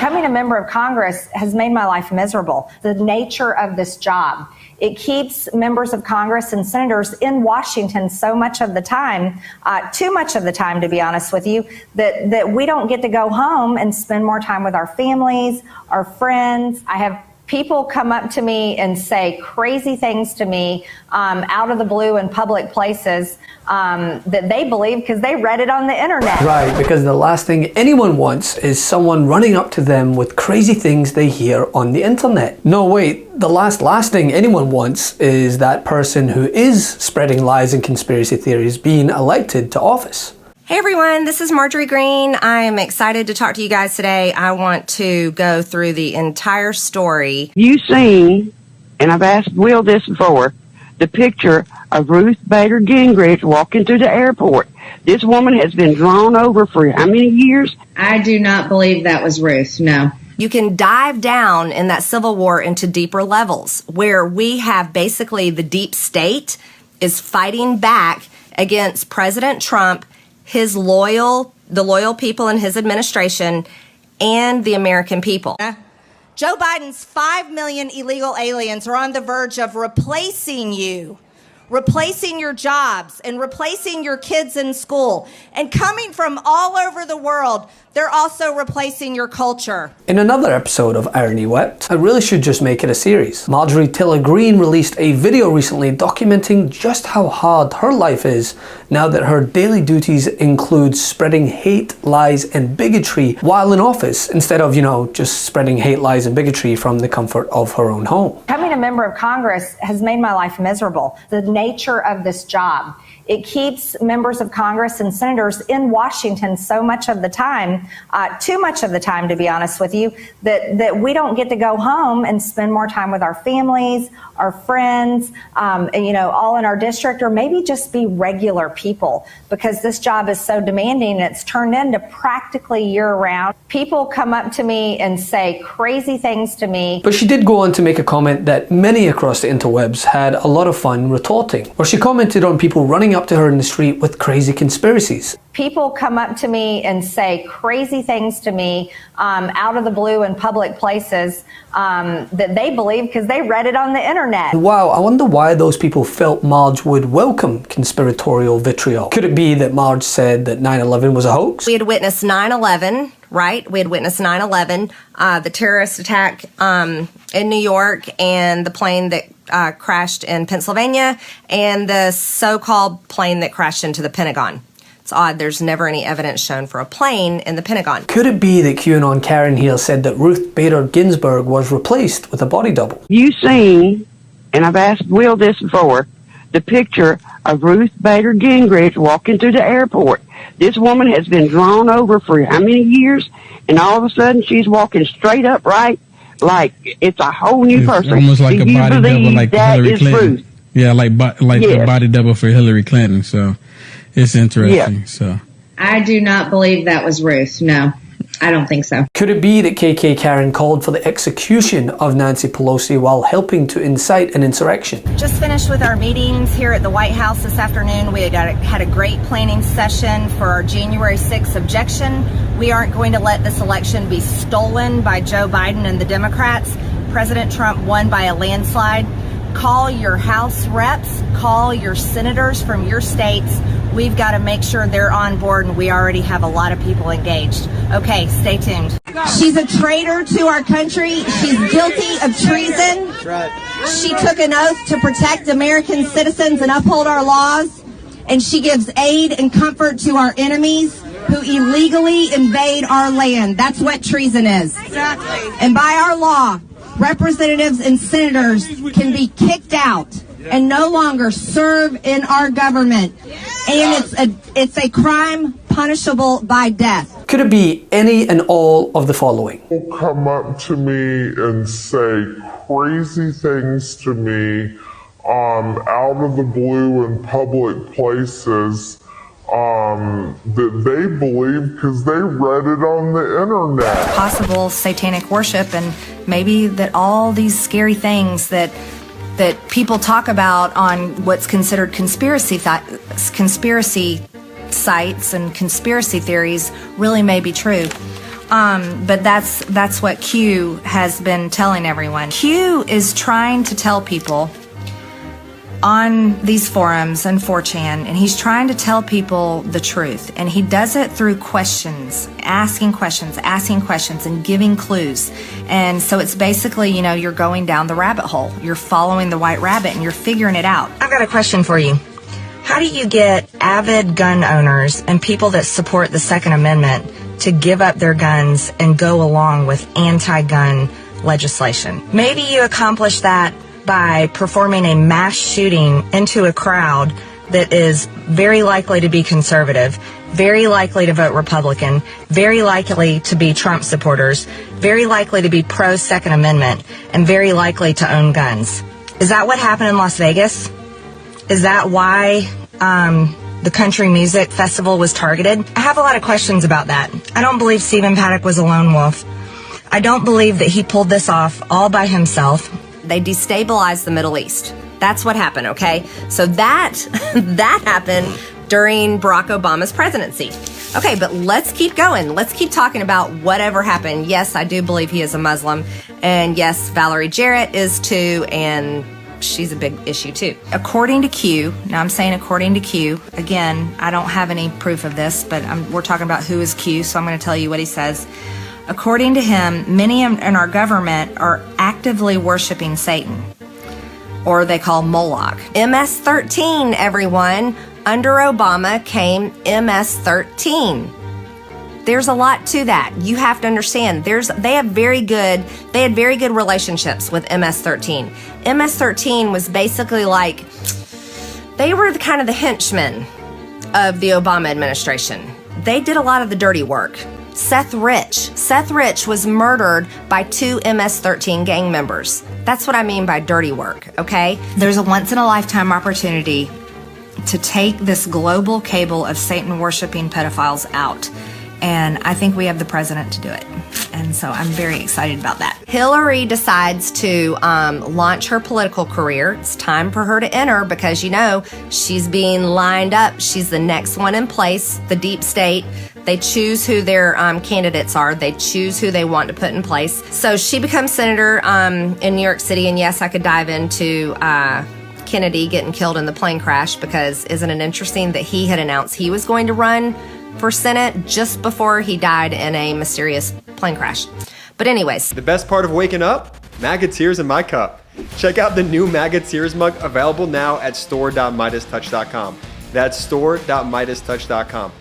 Becoming a member of Congress has made my life miserable. The nature of this job. It keeps members of Congress and senators in Washington so much of the time, too much of the time, to be honest with you, that we don't get to go home and spend more time with our families, our friends. I have people come up to me and say crazy things to me out of the blue in public places that they believe because they read it on the internet. Right, because the last thing anyone wants is someone running up to them with crazy things they hear on the internet. No, wait, the last thing anyone wants is that person who is spreading lies and conspiracy theories being elected to office. Hey everyone, this is Marjorie Greene. I am excited to talk to you guys today. I want to go through the entire story. You've seen, and I've asked Will this before, the picture of Ruth Bader Gingrich walking through the airport. This woman has been drawn over for how many years? I do not believe that was Ruth, no. You can dive down in that Civil War into deeper levels where we have basically the deep state is fighting back against President Trump, the loyal people in his administration, and the American people. Joe Biden's 5 million illegal aliens are on the verge of replacing you, replacing your jobs, and replacing your kids in school. And coming from all over the world, they're also replacing your culture. In another episode of Irony Wept, I really should just make it a series. Marjorie Taylor Greene released a video recently documenting just how hard her life is now that her daily duties include spreading hate, lies, and bigotry while in office, instead of, just spreading hate, lies, and bigotry from the comfort of her own home. Becoming a member of Congress has made my life miserable. The nature of this job. It keeps members of Congress and senators in Washington so much of the time, too much of the time, to be honest with you, that we don't get to go home and spend more time with our families, our friends, all in our district, or maybe just be regular people, because this job is so demanding. It's turned into practically year-round. People come up to me and say crazy things to me. But she did go on to make a comment that many across the interwebs had a lot of fun retorting, where she commented on people running up to her in the street with crazy conspiracies. People come up to me and say crazy things to me out of the blue in public places that they believe because they read it on the internet. Wow, I wonder why those people felt Marge would welcome conspiratorial vitriol. Could it be that Marge said that 9/11 was a hoax? We had witnessed 9/11, right? We had witnessed 9/11, the terrorist attack in New York, and the plane that crashed in Pennsylvania, and the so-called plane that crashed into the Pentagon. It's odd, there's never any evidence shown for a plane in the Pentagon. Could it be that QAnon Karen here said that Ruth Bader Ginsburg was replaced with a body double? You've seen, and I've asked Will this before, the picture of Ruth Bader Gingrich walking through the airport. This woman has been drawn over for how many years, and all of a sudden she's walking straight upright like it's a whole new person. Almost like a body double, like Hillary Clinton. Ruth? Yeah, like the body double for Hillary Clinton. So it's interesting. Yeah. So I do not believe that was Ruth, no. I don't think so. Could it be that KK Karen called for the execution of Nancy Pelosi while helping to incite an insurrection? Just finished with our meetings here at the White House this afternoon. We had a great planning session for our January 6th objection. We aren't going to let this election be stolen by Joe Biden and the Democrats. President Trump won by a landslide. Call your House reps, call your senators from your states. We've got to make sure they're on board, and we already have a lot of people engaged. Okay, stay tuned. She's a traitor to our country. She's guilty of treason. That's right. She took an oath to protect American citizens and uphold our laws, and she gives aid and comfort to our enemies who illegally invade our land. That's what treason is. Exactly. And by our law, representatives and senators can be kicked out and no longer serve in our government. And it's a crime punishable by death. Could it be any and all of the following? People come up to me and say crazy things to me out of the blue in public places that they believe because they read it on the internet. Possible satanic worship, and maybe that all these scary things that people talk about on what's considered conspiracy sites and conspiracy theories really may be true. But that's what Q has been telling everyone. Q is trying to tell people on these forums and 4chan, and he's trying to tell people the truth. And he does it through questions, asking questions, and giving clues. And so it's basically, you're going down the rabbit hole. You're following the white rabbit and you're figuring it out. I've got a question for you. How do you get avid gun owners and people that support the Second Amendment to give up their guns and go along with anti-gun legislation? Maybe you accomplish that by performing a mass shooting into a crowd that is very likely to be conservative, very likely to vote Republican, very likely to be Trump supporters, very likely to be pro-Second Amendment, and very likely to own guns. Is that what happened in Las Vegas? Is that why the country music festival was targeted? I have a lot of questions about that. I don't believe Stephen Paddock was a lone wolf. I don't believe that he pulled this off all by himself. They destabilized the Middle East. That's what happened, okay? So that happened during Barack Obama's presidency. Okay, but let's keep going. Let's keep talking about whatever happened. Yes, I do believe he is a Muslim. And yes, Valerie Jarrett is too, and she's a big issue too. According to Q, now I'm saying according to Q, again, I don't have any proof of this, but we're talking about who is Q, so I'm going to tell you what he says. According to him, many in our government are actively worshiping Satan, or they call Moloch. MS-13, everyone. Under Obama came MS-13. There's a lot to that. You have to understand. They had very good relationships with MS-13. MS-13 was basically like, they were kind of the henchmen of the Obama administration. They did a lot of the dirty work. Seth Rich was murdered by 2 MS-13 gang members. That's what I mean by dirty work, okay? There's a once-in-a-lifetime opportunity to take this global cable of Satan-worshiping pedophiles out. And I think we have the president to do it. And so I'm very excited about that. Hillary decides to launch her political career. It's time for her to enter because, she's being lined up. She's the next one in place, the deep state. They choose who their candidates are. They choose who they want to put in place. So she becomes senator in New York City. And yes, I could dive into Kennedy getting killed in the plane crash, because isn't it interesting that he had announced he was going to run for Senate just before he died in a mysterious plane crash. But anyways. The best part of waking up? MAGA tears in my cup. Check out the new MAGA tears mug available now at store.meidastouch.com. That's store.meidastouch.com.